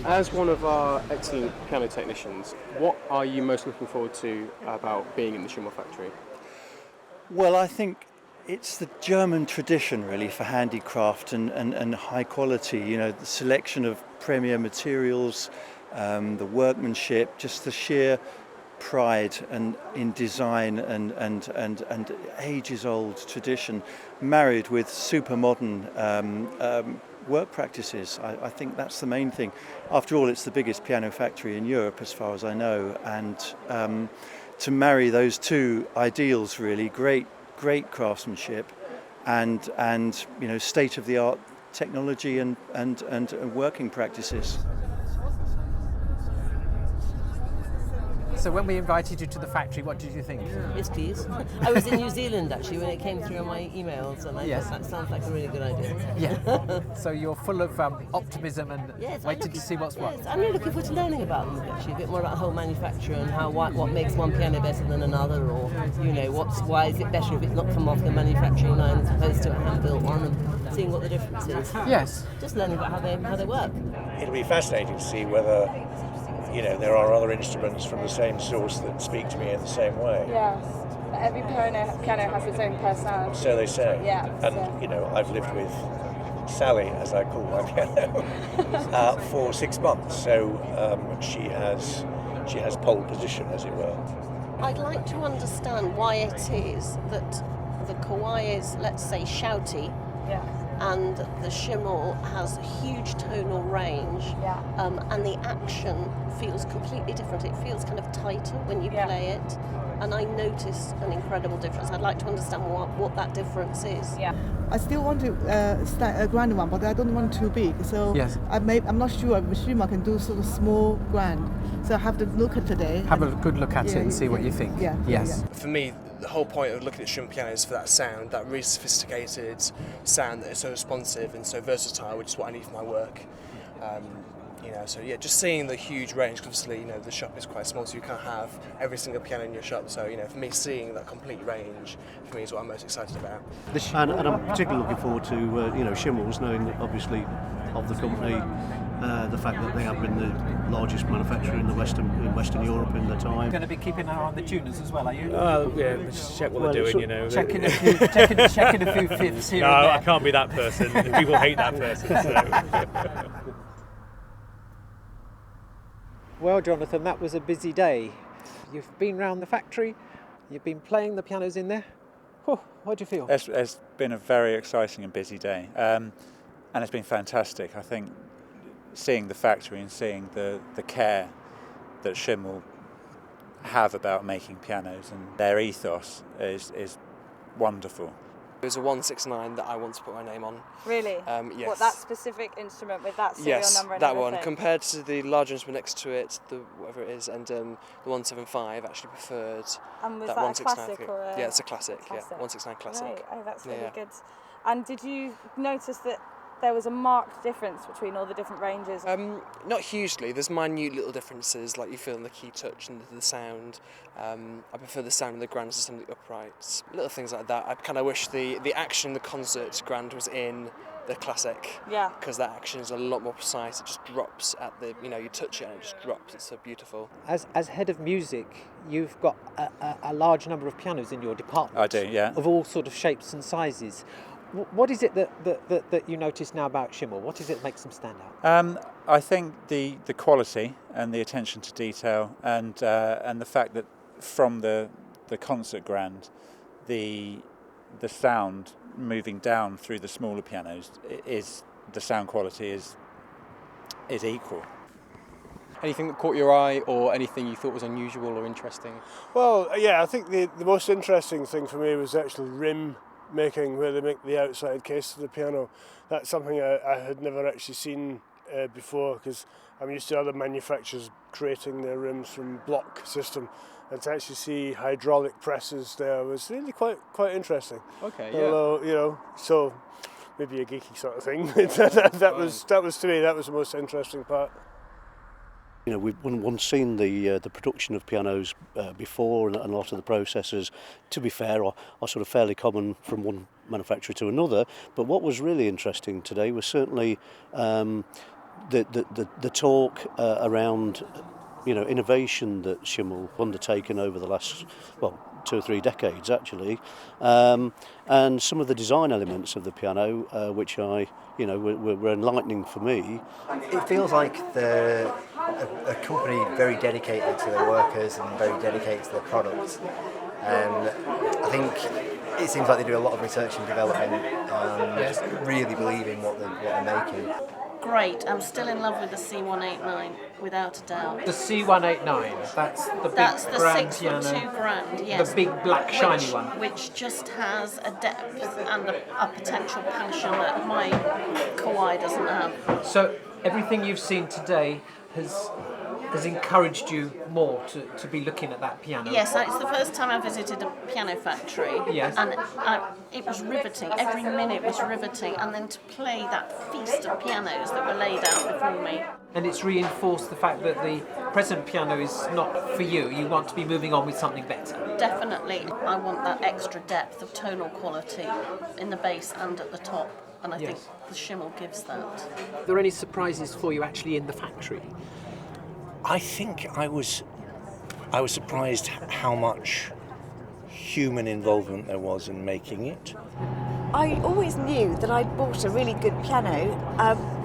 As one of our excellent piano technicians, what are you most looking forward to about being in the Schimmel factory? Well, I think it's the German tradition really for handicraft and high quality, the selection of premier materials, the workmanship, just the sheer pride and in design and ages old tradition married with super modern work practices. I think that's the main thing. After all, it's the biggest piano factory in Europe as far as I know, and to marry those two ideals, really great craftsmanship and state of the art technology and working practices. So when we invited you to the factory, what did you think? Yes, please. I was in New Zealand actually when it came through on my emails, and I thought that sounds like a really good idea. Yeah. So you're full of optimism and waiting to see what's what. I'm really looking forward to learning about them actually, a bit more about the whole manufacture and how what makes one piano better than another, or why is it better if it's not come off the manufacturing line as opposed to a hand-built one, and seeing what the difference is. Yes. Just learning about how they work. It'll be fascinating to see whether there are other instruments from the same source that speak to me in the same way. Yes, every piano has its own personality. So they say. Yeah. And I've lived with Sally, as I call my piano, for 6 months. So she has pole position, as it were. I'd like to understand why it is that the Kawai is, let's say, shouty. Yeah. And the Schimmel has huge tonal range, and the action feels completely different. It feels kind of tighter when you play it, and I noticed an incredible difference. I'd like to understand what that difference is. Yeah. I still want to start a grand one, but I don't want too big. So I'm not sure if Schimmel can do sort of small grand. So I have to look at today. Have a good look at it and see what you think. Yeah. Yes. For me, the whole point of looking at Schimmel piano is for that sound, that really sophisticated sound that is so responsive and so versatile, which is what I need for my work. Just seeing the huge range, because obviously, the shop is quite small, so you can't have every single piano in your shop. So, for me, seeing that complete range, for me, is what I'm most excited about. And I'm particularly looking forward to, Schimmels, knowing that obviously of the company, the fact that they have been the largest manufacturer in Western Europe in the time. You're going to be keeping an eye on the tuners as well, are you? Just check what they're doing, Checking a few fifths here and there. No, I can't be that person. People hate that person. So. Well, Jonathan, that was a busy day. You've been round the factory, you've been playing the pianos in there. What do you feel? It's been a very exciting and busy day, and it's been fantastic. I think seeing the factory and seeing the care that Schimmel have about making pianos and their ethos is wonderful. It was a 169 that I want to put my name on. Really? Yes. What, that specific instrument with that serial number and that everything? one. Compared to the large instrument next to it, the whatever it is, and the 175, I actually preferred and was that that 169. A classic or a... Yeah, it's a classic. Yeah, 169 classic. Right. Oh, that's really good. And did you notice that there was a marked difference between all the different ranges? Not hugely. There's minute little differences, like you feel in the key touch and the sound. I prefer the sound of the grand system, the uprights, little things like that. I kind of wish the action in the concert grand was in the classic. Yeah. Because that action is a lot more precise. It just drops at the, you touch it and it just drops. It's so beautiful. As head of music, you've got a large number of pianos in your department. I do, yeah. Of all sort of shapes and sizes. What is it that you notice now about Schimmel? What is it that makes them stand out? I think the quality and the attention to detail and the fact that from the concert grand, the sound moving down through the smaller pianos the sound quality is equal. Anything that caught your eye or anything you thought was unusual or interesting? Well, yeah, I think the most interesting thing for me was actually rim making, where they make the outside case of the piano. That's something I had never actually seen before, because I'm used to other manufacturers creating their rims from block system, and to actually see hydraulic presses there was really quite interesting. Okay, Although, so maybe a geeky sort of thing. that was to me, that was the most interesting part. We've once seen the production of pianos before, and a lot of the processes, to be fair, are sort of fairly common from manufacturer to another. But what was really interesting today was certainly the talk around innovation that Schimmel undertaken over the last 2 or 3 decades actually, and some of the design elements of the piano, which were enlightening for me. It feels like a company very dedicated to their workers and very dedicated to their products. And I think it seems like they do a lot of research and development, just really believe in what they're making. Great, I'm still in love with the C189, without a doubt. The C189, that's the big grand piano. 6'2" grand, yes. The big black shiny one. Which just has a depth and a potential passion that my Kawai doesn't have. So everything you've seen today has encouraged you more to be looking at that piano? Yes, it's the first time I visited a piano factory. Yes. And it was riveting. Every minute was riveting. And then to play that feast of pianos that were laid out before me. And it's reinforced the fact that the present piano is not for you. You want to be moving on with something better. Definitely. I want that extra depth of tonal quality in the bass and at the top. And I think the Schimmel gives that. Are there any surprises for you actually in the factory? I think I was surprised how much human involvement there was in making it. I always knew that I'd bought a really good piano,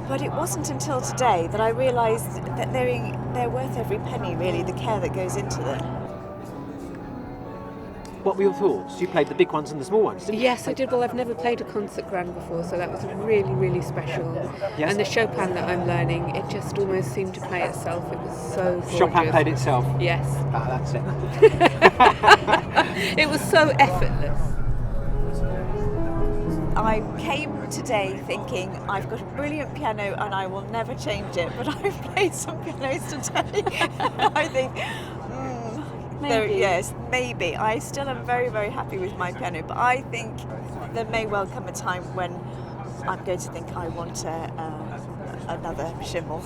but it wasn't until today that I realised that they're worth every penny, really, the care that goes into them. What were your thoughts? You played the big ones and the small ones, didn't you? Yes, I did. Well, I've never played a concert grand before, so that was really, really special. Yes. And the Chopin that I'm learning, it just almost seemed to play itself. It was so gorgeous. Chopin played itself? Yes. Ah, that's it. It was so effortless. I came today thinking I've got a brilliant piano and I will never change it, but I've played some pianos today and I think, Maybe. yes, maybe. I still am very, very happy with my piano, but I think there may well come a time when I'm going to think I want another Schimmel.